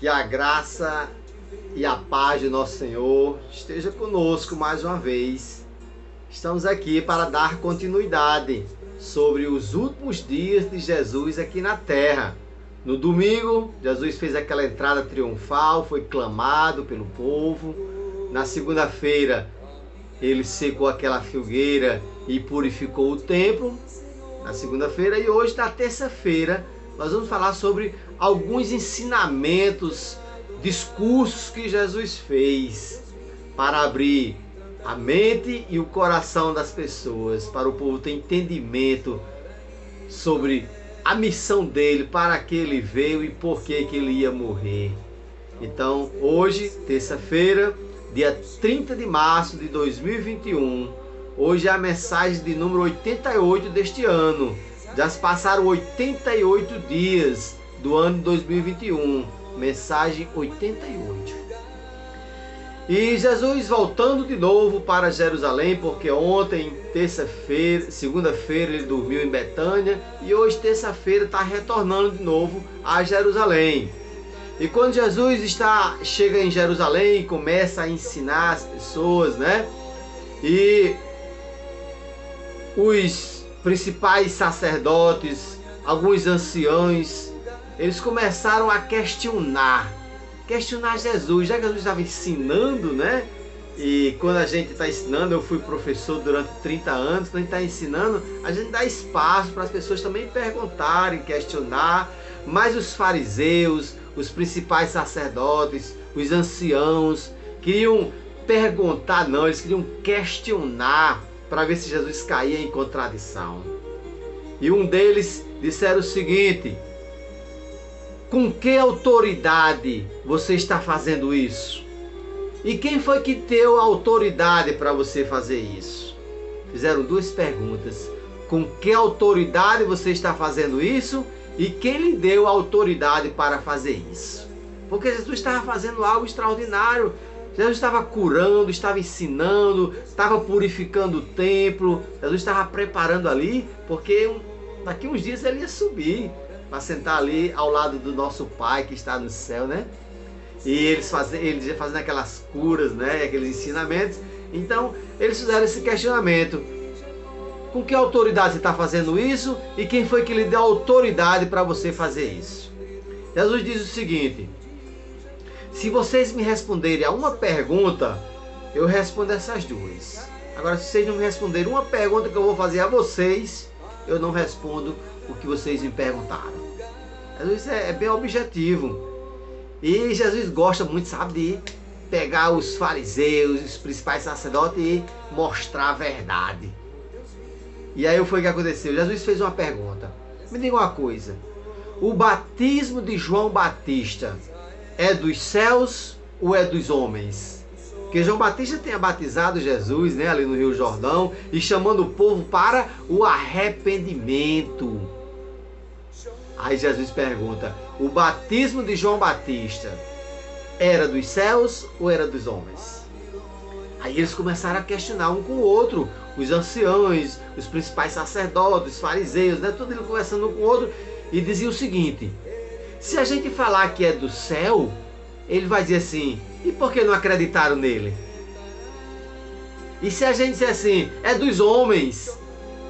Que a graça e a paz de nosso Senhor esteja conosco mais uma vez. Estamos aqui para dar continuidade sobre os últimos dias de Jesus aqui na terra. No domingo, Jesus fez aquela entrada triunfal, foi clamado pelo povo. Na segunda-feira, ele secou aquela fogueira e purificou o templo. Na segunda-feira, e hoje, na terça-feira, nós vamos falar sobre alguns ensinamentos, discursos que Jesus fez para abrir a mente e o coração das pessoas, para o povo ter entendimento sobre a missão dele, para que ele veio e por que ele ia morrer. Então, hoje, terça-feira, dia 30 de março de 2021, hoje é a mensagem de número 88 deste ano. Já se passaram 88 dias do ano 2021, mensagem 88. E Jesus voltando de novo para Jerusalém, porque ontem, terça-feira, segunda-feira, ele dormiu em Betânia, e hoje, terça-feira, está retornando de novo a Jerusalém. E quando Jesus chega em Jerusalém e começa a ensinar as pessoas, né? E os principais sacerdotes, alguns anciãos, eles começaram a questionar Jesus, já que Jesus estava ensinando, né? E quando a gente está ensinando, eu fui professor durante 30 anos, quando a gente está ensinando, a gente dá espaço para as pessoas também perguntarem, questionar, mas os fariseus, os principais sacerdotes, os anciãos, queriam perguntar, não, eles queriam questionar, para ver se Jesus caía em contradição. E um deles disseram o seguinte: com que autoridade você está fazendo isso? E quem foi que deu autoridade para você fazer isso? Fizeram duas perguntas. Com que autoridade você está fazendo isso? E quem lhe deu autoridade para fazer isso? Porque Jesus estava fazendo algo extraordinário. Jesus estava curando, estava ensinando, estava purificando o templo. Jesus estava preparando ali, porque daqui uns dias ele ia subir para sentar ali ao lado do nosso Pai que está no céu, né? E eles fazendo aquelas curas, né? Aqueles ensinamentos. Então, eles fizeram esse questionamento. Com que autoridade você está fazendo isso? E quem foi que lhe deu autoridade para você fazer isso? Jesus diz o seguinte: se vocês me responderem a uma pergunta, eu respondo essas duas. Agora, se vocês não me responderem uma pergunta que eu vou fazer a vocês, eu não respondo o que vocês me perguntaram. Jesus é bem objetivo. E Jesus gosta muito, sabe, de pegar os fariseus, os principais sacerdotes e mostrar a verdade. E aí foi o que aconteceu. Jesus fez uma pergunta. Me diga uma coisa. O batismo de João Batista é dos céus ou é dos homens? Porque João Batista tinha batizado Jesus, né, ali no Rio Jordão, e chamando o povo para o arrependimento. Aí Jesus pergunta: o batismo de João Batista era dos céus ou era dos homens? Aí eles começaram a questionar um com o outro, os anciãos, os principais sacerdotes, os fariseus, né, tudo eles conversando um com o outro, e diziam o seguinte: se a gente falar que é do céu, ele vai dizer assim, e por que não acreditaram nele? E se a gente disser assim, é dos homens,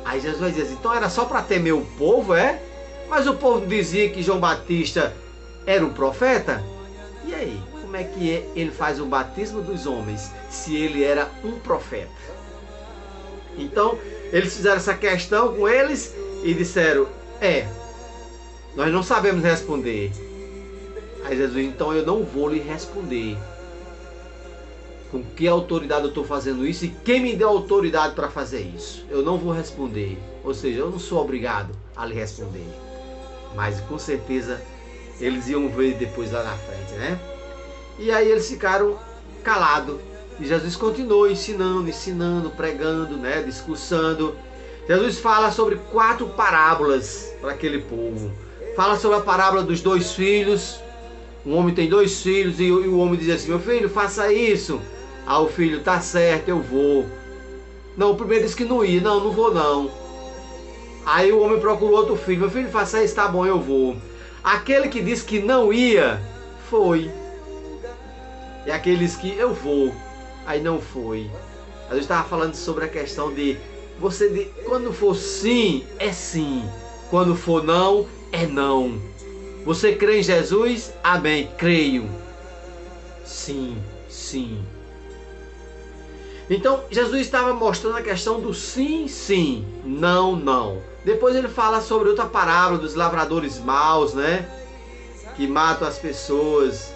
aí Jesus vai dizer assim, então era só para temer o povo, é? Mas o povo dizia que João Batista era um profeta? E aí, como é que ele faz o batismo dos homens, se ele era um profeta? Então, eles fizeram essa questão com eles e disseram, nós não sabemos responder. Aí Jesus, então eu não vou lhe responder. Com que autoridade eu estou fazendo isso e quem me deu autoridade para fazer isso? Eu não vou responder. Ou seja, eu não sou obrigado a lhe responder. Mas com certeza eles iam ver depois lá na frente, né? E aí eles ficaram calados. E Jesus continuou ensinando, pregando, né? Discursando. Jesus fala sobre 4 parábolas para aquele povo. Fala sobre a parábola dos 2 filhos. Um homem tem 2 filhos e o homem diz assim, meu filho, faça isso. Ah, o filho, tá certo, eu vou. Não, o primeiro disse que não ia. Não, não vou não. Aí o homem procurou outro filho. Meu filho, faça isso, tá bom, eu vou. Aquele que disse que não ia, foi. E aqueles que eu vou, aí não foi. A gente estava falando sobre a questão de quando for sim, é sim. Quando for não, é não. Você crê em Jesus? Amém, creio. Sim, sim. Então, Jesus estava mostrando a questão do sim, sim, não, não. Depois ele fala sobre outra parábola dos lavradores maus, né? Que matam as pessoas.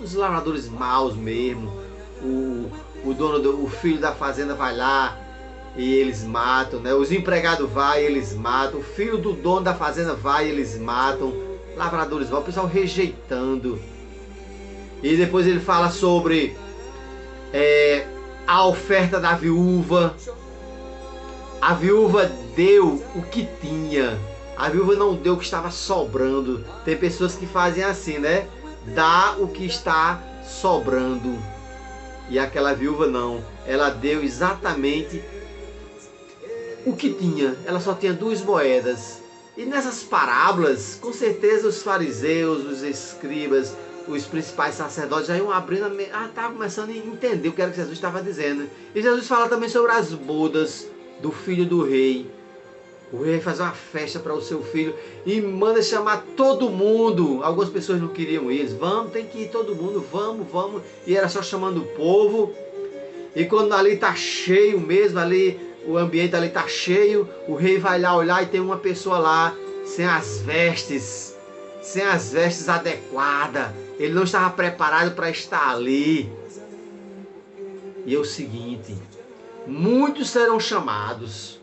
Os lavradores maus mesmo. O filho da fazenda vai lá e eles matam, né? Os empregados vai e eles matam. O filho do dono da fazenda vai e eles matam. Lavradores maus, o pessoal rejeitando. E depois ele fala sobre a oferta da viúva. A viúva deu o que tinha. A viúva não deu o que estava sobrando. Tem pessoas que fazem assim, né? Dá o que está sobrando. E aquela viúva não. Ela deu exatamente o que tinha. Ela só tinha 2 moedas. E nessas parábolas, com certeza os fariseus, os escribas, os principais sacerdotes já iam abrindo estavam começando a entender o que era que Jesus estava dizendo. E Jesus fala também sobre as bodas do filho do rei. O rei faz uma festa para o seu filho e manda chamar todo mundo. Algumas pessoas não queriam ir. Vamos, tem que ir todo mundo, vamos. E era só chamando o povo. E quando ali está cheio mesmo, ali o ambiente ali está cheio, o rei vai lá olhar e tem uma pessoa lá sem as vestes adequadas. Ele não estava preparado para estar ali. E é o seguinte: muitos serão chamados,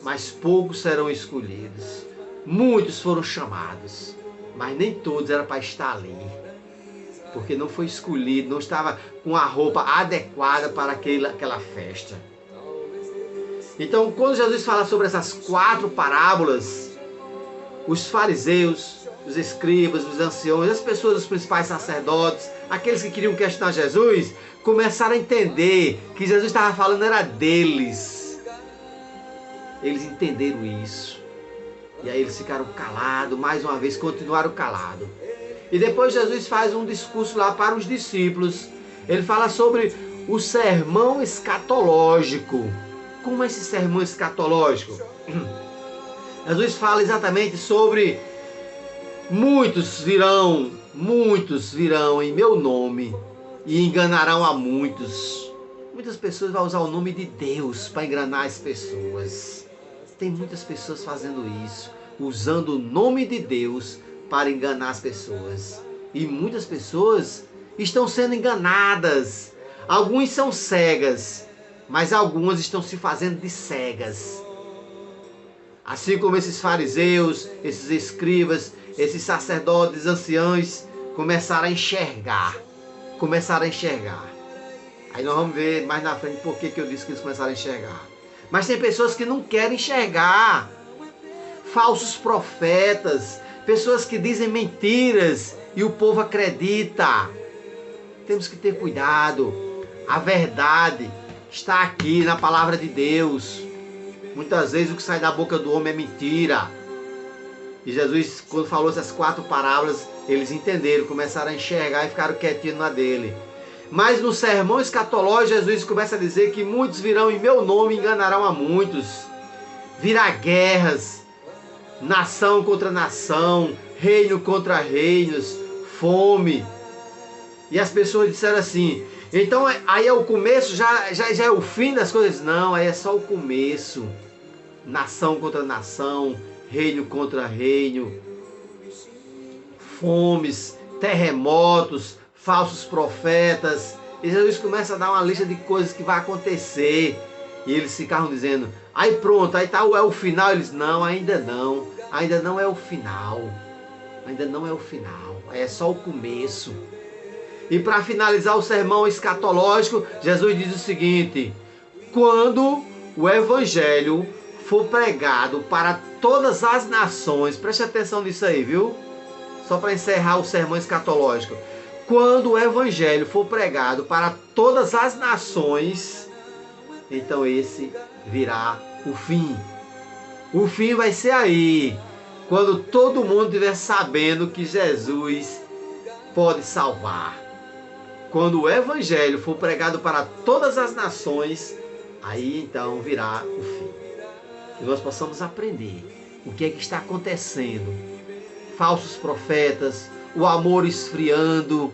mas poucos serão escolhidos. Muitos foram chamados, mas nem todos eram para estar ali. Porque não foi escolhido, não estava com a roupa adequada para aquela festa. Então, quando Jesus fala sobre essas 4 parábolas, os fariseus, os escribas, os anciões, as pessoas, os principais sacerdotes, aqueles que queriam questionar Jesus, começaram a entender que Jesus estava falando era deles. Eles entenderam isso. E aí eles ficaram calados, mais uma vez continuaram calados. E depois Jesus faz um discurso lá para os discípulos. Ele fala sobre o sermão escatológico. Como é esse sermão escatológico? Jesus fala exatamente sobre muitos virão em meu nome e enganarão a muitos. Muitas pessoas vão usar o nome de Deus para enganar as pessoas. Tem muitas pessoas fazendo isso, usando o nome de Deus para enganar as pessoas. E muitas pessoas estão sendo enganadas. Alguns são cegas, mas algumas estão se fazendo de cegas. Assim como esses fariseus, esses escribas, esses sacerdotes, anciãos, começaram a enxergar. Aí nós vamos ver mais na frente por que eu disse que eles começaram a enxergar. Mas tem pessoas que não querem enxergar. Falsos profetas, pessoas que dizem mentiras e o povo acredita. Temos que ter cuidado. A verdade está aqui na palavra de Deus. Muitas vezes o que sai da boca do homem é mentira. E Jesus, quando falou essas 4 parábolas, eles entenderam, começaram a enxergar e ficaram quietinhos na dele. Mas no sermão escatológico, Jesus começa a dizer que muitos virão em meu nome e enganarão a muitos. Virá guerras, nação contra nação, reino contra reinos, fome. E as pessoas disseram assim, então aí é o começo, já é o fim das coisas? Não, aí é só o começo. Nação contra nação, reino contra reino, fomes, terremotos, falsos profetas. E Jesus começa a dar uma lista de coisas que vai acontecer. E eles ficavam dizendo, aí pronto, aí tá, é o final. Eles, não é o final. Ainda não é o final, é só o começo. E para finalizar o sermão escatológico, Jesus diz o seguinte: quando o evangelho for pregado para todas as nações, preste atenção nisso aí, viu? Só para encerrar o sermão escatológico. Quando o evangelho for pregado para todas as nações, então esse virá o fim. O fim vai ser aí, quando todo mundo estiver sabendo que Jesus pode salvar. Quando o evangelho for pregado para todas as nações, aí então virá o fim. Que nós possamos aprender o que é que está acontecendo. Falsos profetas, o amor esfriando,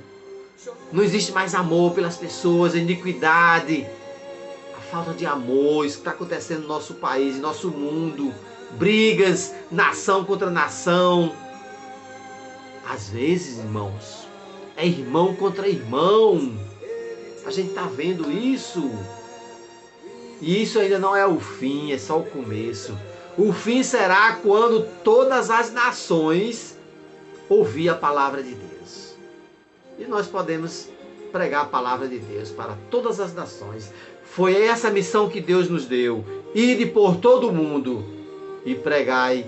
não existe mais amor pelas pessoas, a iniquidade, a falta de amor, isso que está acontecendo no nosso país, no nosso mundo, brigas, nação contra nação. Às vezes, irmãos, é irmão contra irmão. A gente está vendo isso. E isso ainda não é o fim, é só o começo. O fim será quando todas as nações ouvir a palavra de Deus. E nós podemos pregar a palavra de Deus para todas as nações. Foi essa a missão que Deus nos deu. Ide por todo o mundo e pregai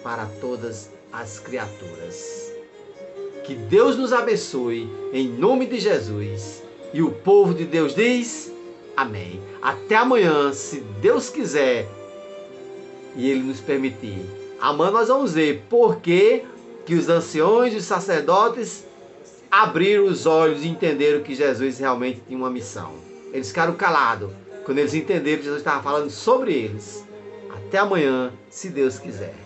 para todas as criaturas. Que Deus nos abençoe, em nome de Jesus. E o povo de Deus diz: amém. Até amanhã, se Deus quiser e Ele nos permitir. Amanhã nós vamos ver por que os anciões e os sacerdotes abriram os olhos e entenderam que Jesus realmente tinha uma missão. Eles ficaram calados quando eles entenderam que Jesus estava falando sobre eles. Até amanhã, se Deus quiser.